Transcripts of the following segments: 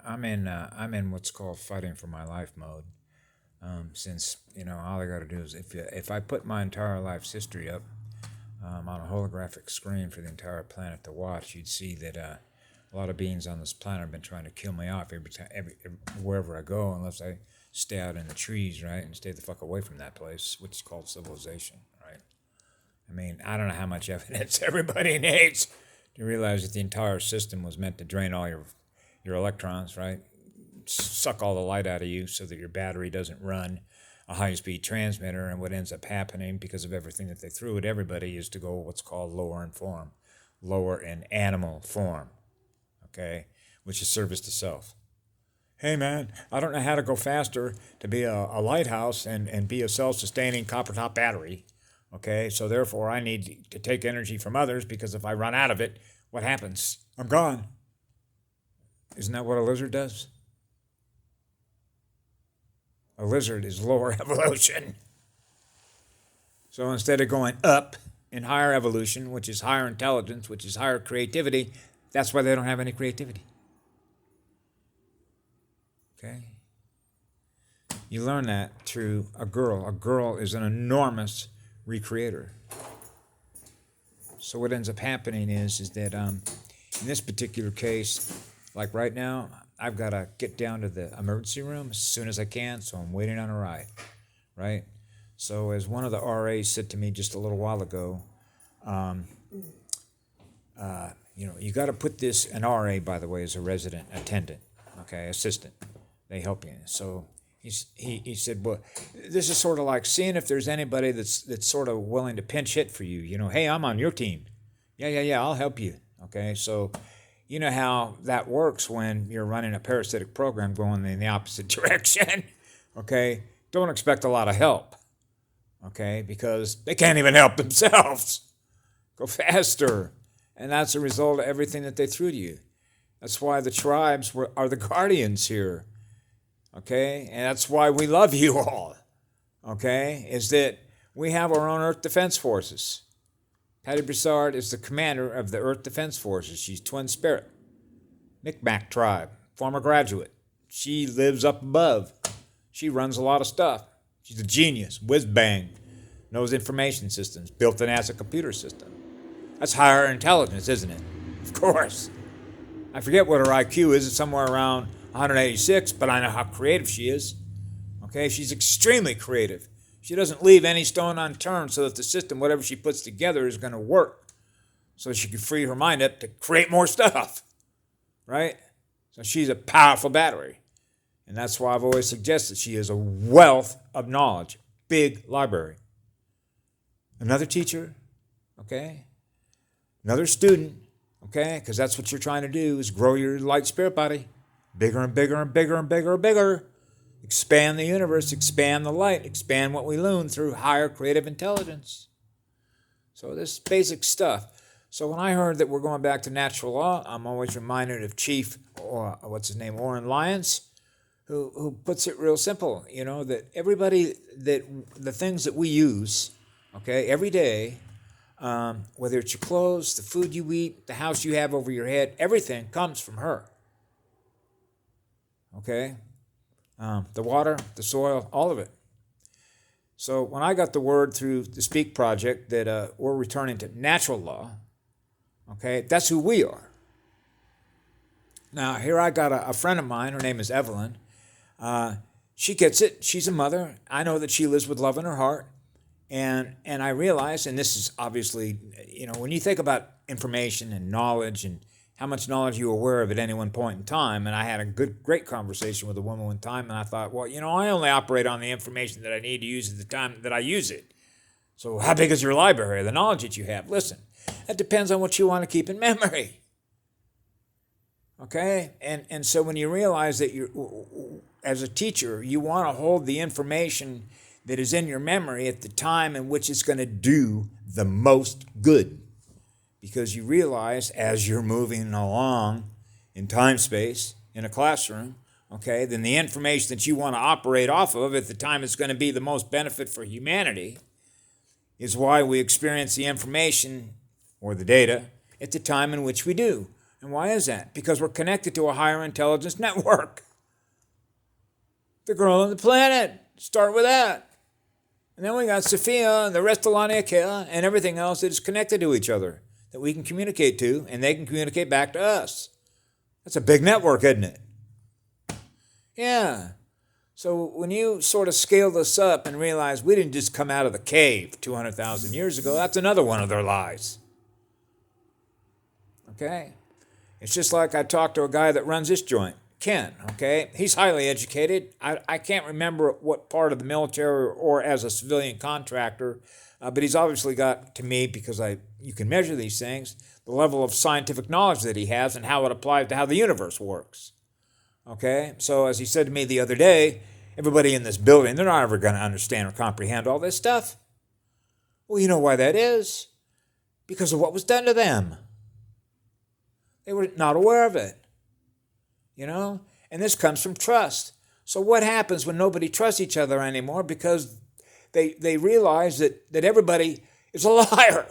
I'm in what's called fighting for my life mode. Since all I got to do is if I put my entire life's history up on a holographic screen for the entire planet to watch, you'd see that a lot of beings on this planet have been trying to kill me off every time, wherever I go, unless I stay out in the trees, right, and stay the fuck away from that place, which is called civilization, right? I mean, I don't know how much evidence everybody needs to realize that the entire system was meant to drain all your electrons, right? Suck all the light out of you so that your battery doesn't run a high-speed transmitter. And what ends up happening because of everything that they threw at everybody is to go what's called lower in animal form, okay, which is service to self. Hey man, I don't know how to go faster to be a lighthouse and be a self-sustaining copper top battery. Okay, so therefore I need to take energy from others because if I run out of it, what happens? I'm gone. Isn't that what a lizard does? A lizard is lower evolution. So instead of going up in higher evolution, which is higher intelligence, which is higher creativity, that's why they don't have any creativity. Okay? You learn that through a girl. A girl is an enormous recreator. So what ends up happening is that in this particular case, like right now, I've got to get down to the emergency room as soon as I can, so I'm waiting on a ride, right? So as one of the RAs said to me just a little while ago, you got to put this, an RA, by the way, is a resident attendant, okay, assistant. They help you. So he said, well, this is sort of like seeing if there's anybody that's sort of willing to pinch hit for you. Hey, I'm on your team. Yeah, I'll help you, okay? So you know how that works when you're running a parasitic program going in the opposite direction, okay? Don't expect a lot of help, okay? Because they can't even help themselves. Go faster. And that's a result of everything that they threw to you. That's why the tribes are the guardians here, okay? And that's why we love you all, okay? Is that we have our own Earth Defense Forces. Patty Broussard is the commander of the Earth Defense Forces. She's Twin Spirit. Micmac tribe, former graduate. She lives up above. She runs a lot of stuff. She's a genius, whiz-bang, knows information systems, built an NASA computer system. That's higher intelligence, isn't it? Of course. I forget what her IQ is. It's somewhere around 186, but I know how creative she is. Okay, she's extremely creative. She doesn't leave any stone unturned so that the system, whatever she puts together, is going to work. So she can free her mind up to create more stuff, right? So she's a powerful battery. And that's why I've always suggested she is a wealth of knowledge, big library. Another teacher, okay? Another student, okay? Because that's what you're trying to do is grow your light spirit body. Bigger and bigger and bigger and bigger and bigger. Expand the universe, expand the light, expand what we learn through higher creative intelligence. So this basic stuff. So when I heard that we're going back to natural law, I'm always reminded of Chief, Oren Lyons, who puts it real simple, that everybody, that the things that we use, okay, every day, whether it's your clothes, the food you eat, the house you have over your head, everything comes from her. Okay? The water, the soil, all of it. So when I got the word through the Speak Project that we're returning to natural law, okay, that's who we are. Now, here I got a friend of mine, her name is Evelyn. She gets it. She's a mother. I know that she lives with love in her heart. And I realize, and this is obviously, when you think about information and knowledge and how much knowledge you're aware of at any one point in time, and I had a great conversation with a woman one time, and I thought, well, I only operate on the information that I need to use at the time that I use it. So how big is your library, the knowledge that you have? Listen, that depends on what you want to keep in memory. Okay? And so when you realize that as a teacher, you want to hold the information that is in your memory at the time in which it's going to do the most good. Because you realize as you're moving along in time space, in a classroom, okay, then the information that you want to operate off of at the time it's going to be the most benefit for humanity is why we experience the information or the data at the time in which we do. And why is that? Because we're connected to a higher intelligence network. The girl on the planet. Start with that. And then we got Sophia and the rest of Laniakea and everything else that is connected to each other that we can communicate to, and they can communicate back to us. That's a big network, isn't it? Yeah. So when you sort of scale this up and realize we didn't just come out of the cave 200,000 years ago, that's another one of their lies. Okay? It's just like I talked to a guy that runs this joint, Ken, okay? He's highly educated. I can't remember what part of the military or as a civilian contractor, but he's obviously got, to me, because you can measure these things, the level of scientific knowledge that he has and how it applies to how the universe works. Okay? So as he said to me the other day, everybody in this building, they're not ever going to understand or comprehend all this stuff. Well, you know why that is? Because of what was done to them. They were not aware of it. You know? And this comes from trust. So what happens when nobody trusts each other anymore? Because they realize that everybody is a liar.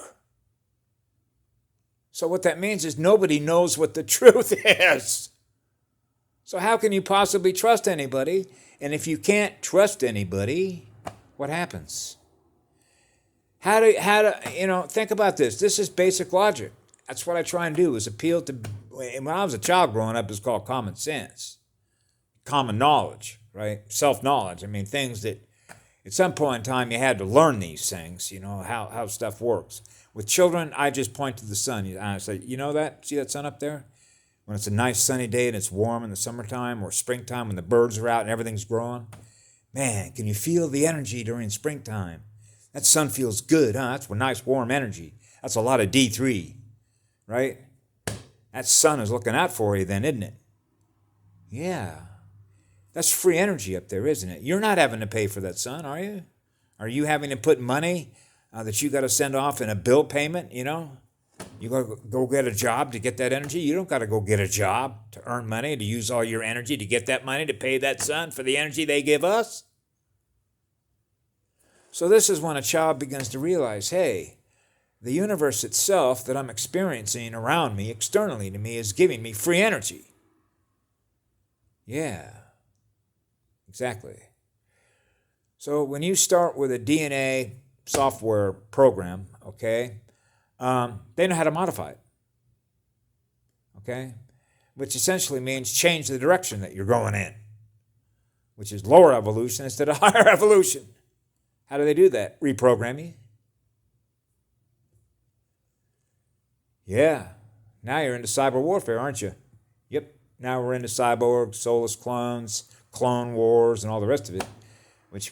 So what that means is nobody knows what the truth is. So how can you possibly trust anybody? And if you can't trust anybody, what happens? How do think about this. This is basic logic. That's what I try and do, is appeal to, when I was a child growing up, it was called common sense. Common knowledge, right? Self-knowledge. I mean, things that at some point in time you had to learn these things, how stuff works. With children, I just point to the sun. I say, you know that? See that sun up there? When it's a nice sunny day and it's warm in the summertime or springtime when the birds are out and everything's growing. Man, can you feel the energy during springtime? That sun feels good, huh? That's a nice warm energy. That's a lot of D3, right? That sun is looking out for you then, isn't it? Yeah. That's free energy up there, isn't it? You're not having to pay for that sun, are you? Are you having to put money that you got to send off in a bill payment, You got to go get a job to get that energy? You don't got to go get a job to earn money, to use all your energy to get that money, to pay that sun for the energy they give us. So this is when a child begins to realize, hey, the universe itself that I'm experiencing around me, externally to me, is giving me free energy. Yeah, exactly. So when you start with a DNA software program, okay, they know how to modify it, okay? Which essentially means change the direction that you're going in, which is lower evolution instead of higher evolution. How do they do that? Reprogram you. Yeah, now you're into cyber warfare, aren't you? Yep, now we're into cyborg, soulless clones, clone wars, and all the rest of it, which means